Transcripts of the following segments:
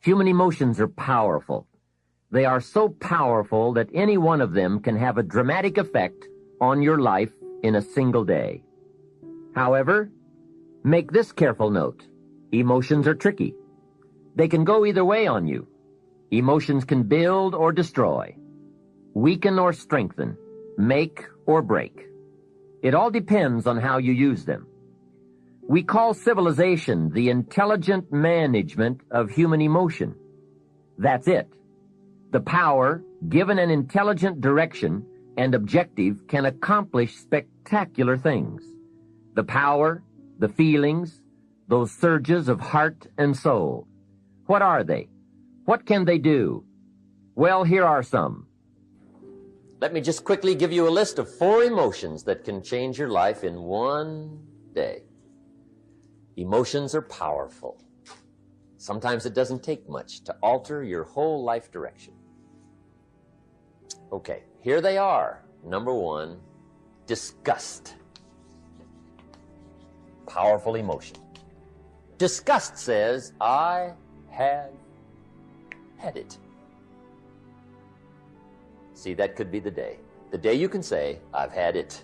Human emotions are powerful. They are so powerful that any one of them can have a dramatic effect on your life in a single day. However, make this careful note. Emotions are tricky. They can go either way on you. Emotions can build or destroy, weaken or strengthen, make or break. It all depends on how you use them. We call civilization the intelligent management of human emotion. That's it. The power, given an intelligent direction and objective, can accomplish spectacular things. The power, the feelings, those surges of heart and soul. What are they? What can they do? Well, here are some. Let me just quickly give you a list of 4 emotions that can change your life in one day. Emotions are powerful. Sometimes it doesn't take much to alter your whole life direction. Okay, here they are. Number 1, disgust. Powerful emotion. Disgust says, I have had it. See, that could be the day. The day you can say, I've had it.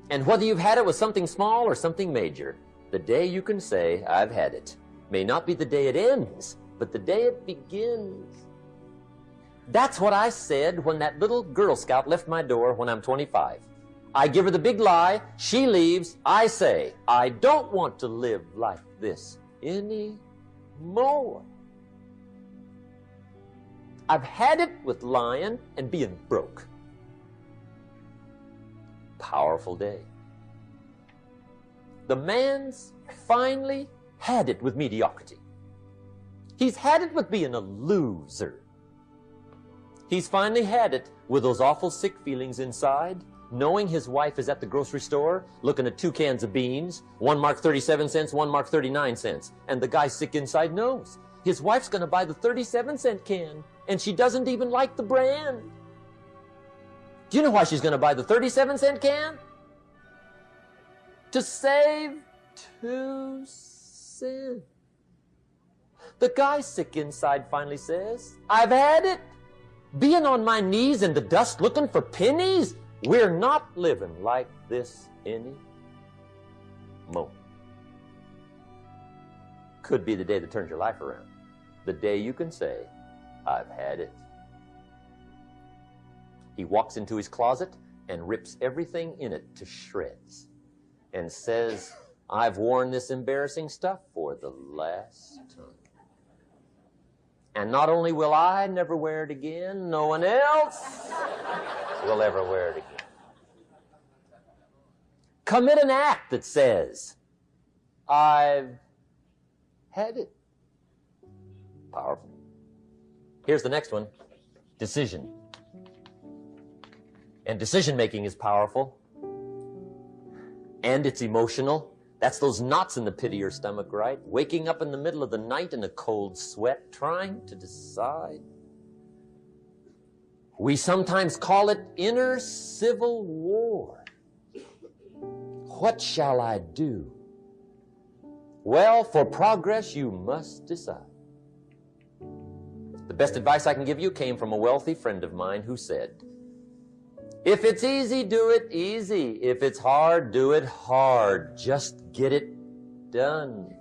And whether you've had it with something small or something major, the day you can say, I've had it, may not be the day it ends, but the day it begins. That's what I said when that little Girl Scout left my door when I'm 25. I give her the big lie, she leaves, I say, I don't want to live like this anymore. I've had it with lying and being broke. Powerful day. The man's finally had it with mediocrity. He's had it with being a loser. He's finally had it with those awful sick feelings inside, knowing his wife is at the grocery store looking at 2 cans of beans, one marked 37 cents, one marked 39 cents, and the guy sick inside knows his wife's going to buy the 37-cent can, and she doesn't even like the brand. Do you know why she's going to buy the 37-cent can? To save 2 cents. The guy sick inside finally says, I've had it. Being on my knees in the dust looking for pennies? We're not living like this anymore. Could be the day that turns your life around. The day you can say, I've had it. He walks into his closet and rips everything in it to shreds and says, I've worn this embarrassing stuff for the last time. And not only will I never wear it again, no one else will ever wear it again. Commit an act that says, I've had it. Powerful. Here's the next one. Decision. And decision-making is powerful. And it's emotional. That's those knots in the pit of your stomach, right? Waking up in the middle of the night in a cold sweat, trying to decide. We sometimes call it inner civil war. What shall I do? Well, for progress, you must decide. The best advice I can give you came from a wealthy friend of mine who said, if it's easy, do it easy. If it's hard, do it hard. Just get it done.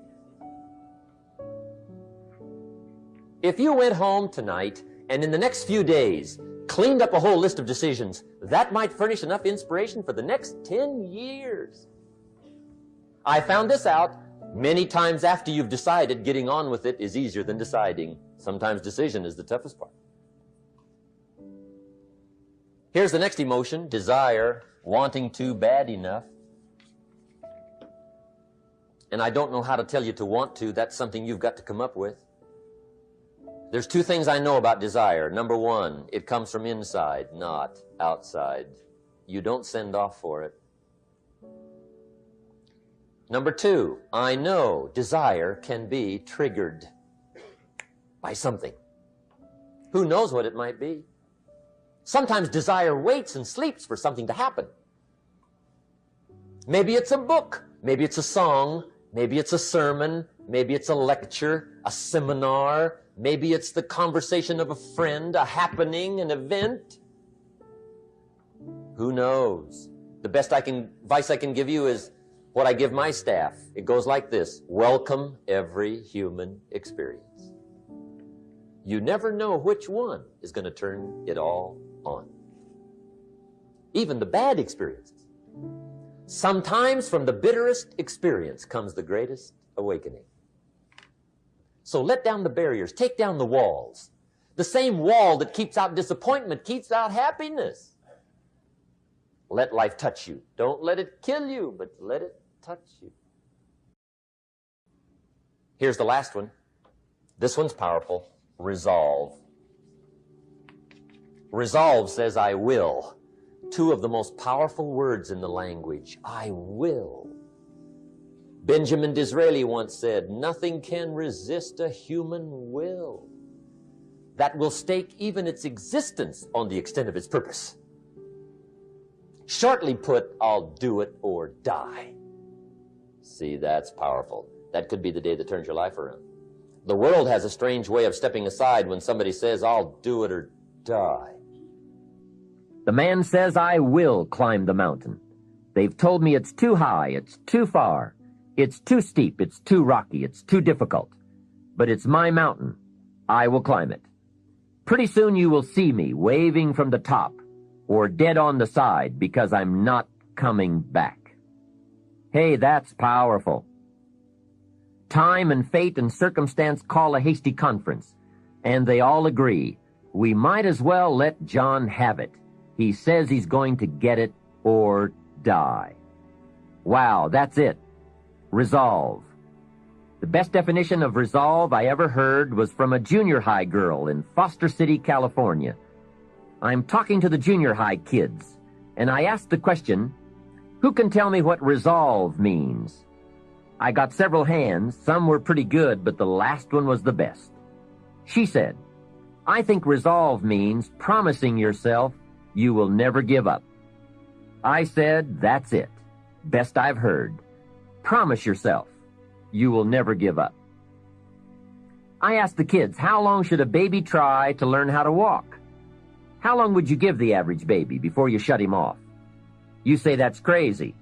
If you went home tonight and in the next few days cleaned up a whole list of decisions, that might furnish enough inspiration for the next 10 years. I found this out many times after you've decided. Getting on with it is easier than deciding. Sometimes decision is the toughest part. Here's the next emotion, desire, wanting to bad enough. And I don't know how to tell you to want to. That's something you've got to come up with. There's 2 things I know about desire. Number 1, it comes from inside, not outside. You don't send off for it. Number 2, I know desire can be triggered by something. Who knows what it might be? Sometimes desire waits and sleeps for something to happen. Maybe it's a book, maybe it's a song, maybe it's a sermon, Maybe it's a lecture, a seminar. Maybe it's the conversation of a friend, a happening, an event. Who knows? The best advice I can give you is what I give my staff. It goes like this: welcome every human experience. You never know which one is going to turn it all on. Even the bad experiences. Sometimes from the bitterest experience comes the greatest awakening. So let down the barriers, take down the walls. The same wall that keeps out disappointment keeps out happiness. Let life touch you. Don't let it kill you, but let it touch you. Here's the last one. This one's powerful. Resolve. Resolve says, I will. Two of the most powerful words in the language. I will. Benjamin Disraeli once said, nothing can resist a human will that will stake even its existence on the extent of its purpose. Shortly put, I'll do it or die. See, that's powerful. That could be the day that turns your life around. The world has a strange way of stepping aside when somebody says, I'll do it or die. The man says, I will climb the mountain. They've told me it's too high, it's too far, it's too steep, it's too rocky, it's too difficult. But it's my mountain. I will climb it. Pretty soon you will see me waving from the top or dead on the side because I'm not coming back. Hey, that's powerful. Time and fate and circumstance call a hasty conference, and they all agree. We might as well let John have it. He says he's going to get it or die. Wow, that's it. Resolve. The best definition of resolve I ever heard was from a junior high girl in Foster City, California. I'm talking to the junior high kids, and I asked the question, who can tell me what resolve means? I got several hands. Some were pretty good, but the last one was the best. She said, I think resolve means promising yourself you will never give up. I said, that's it. Best I've heard. Promise yourself you will never give up. I asked the kids, how long should a baby try to learn how to walk? How long would you give the average baby before you shut him off? You say that's crazy.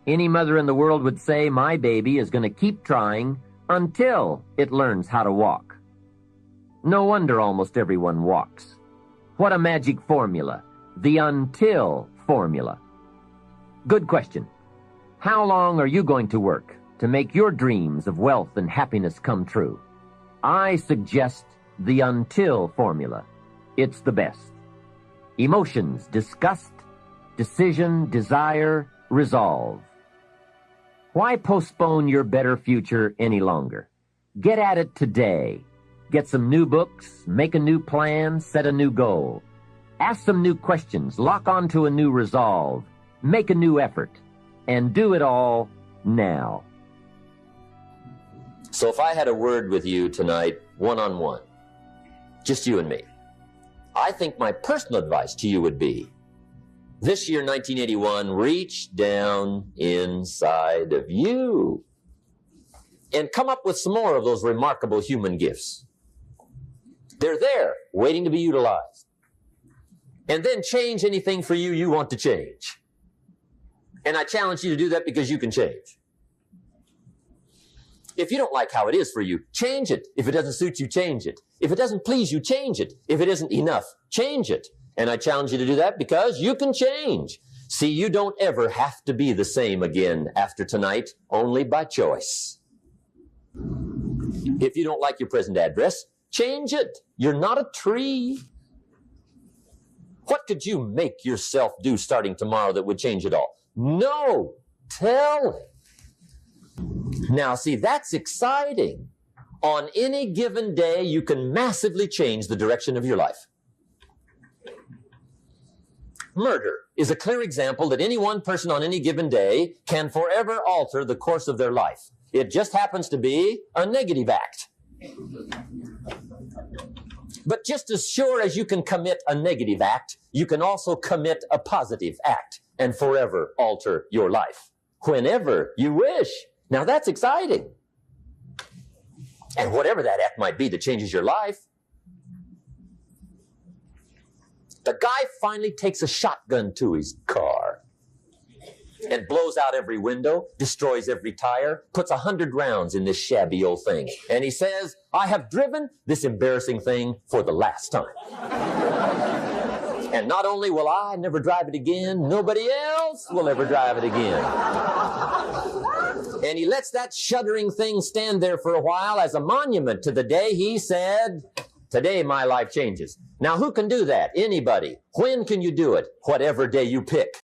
Any mother in the world would say my baby is going to keep trying until it learns how to walk. No wonder almost everyone walks. What a magic formula. The until formula. Good question. How long are you going to work to make your dreams of wealth and happiness come true? I suggest the until formula. It's the best. Emotions, disgust, decision, desire, resolve. Why postpone your better future any longer? Get at it today. Get some new books, make a new plan, set a new goal. Ask some new questions, lock onto a new resolve, make a new effort, and do it all now. So if I had a word with you tonight, one-on-one, just you and me, I think my personal advice to you would be, this year, 1981, reach down inside of you and come up with some more of those remarkable human gifts. They're there, waiting to be utilized. And then change anything for you you want to change. And I challenge you to do that because you can change. If you don't like how it is for you, change it. If it doesn't suit you, change it. If it doesn't please you, change it. If it isn't enough, change it. And I challenge you to do that because you can change. See, you don't ever have to be the same again after tonight, only by choice. If you don't like your present address, change it. You're not a tree. What could you make yourself do starting tomorrow that would change it all? No, tell it. Now, see, that's exciting. On any given day, you can massively change the direction of your life. Murder is a clear example that any one person on any given day can forever alter the course of their life. It just happens to be a negative act. But just as sure as you can commit a negative act, you can also commit a positive act and forever alter your life whenever you wish. Now that's exciting. And whatever that act might be that changes your life. The guy finally takes a shotgun to his car and blows out every window, destroys every tire, puts 100 rounds in this shabby old thing. And he says, I have driven this embarrassing thing for the last time. And not only will I never drive it again, nobody else will ever drive it again. And he lets that shuddering thing stand there for a while as a monument to the day he said, today my life changes. Now, who can do that? Anybody. When can you do it? Whatever day you pick.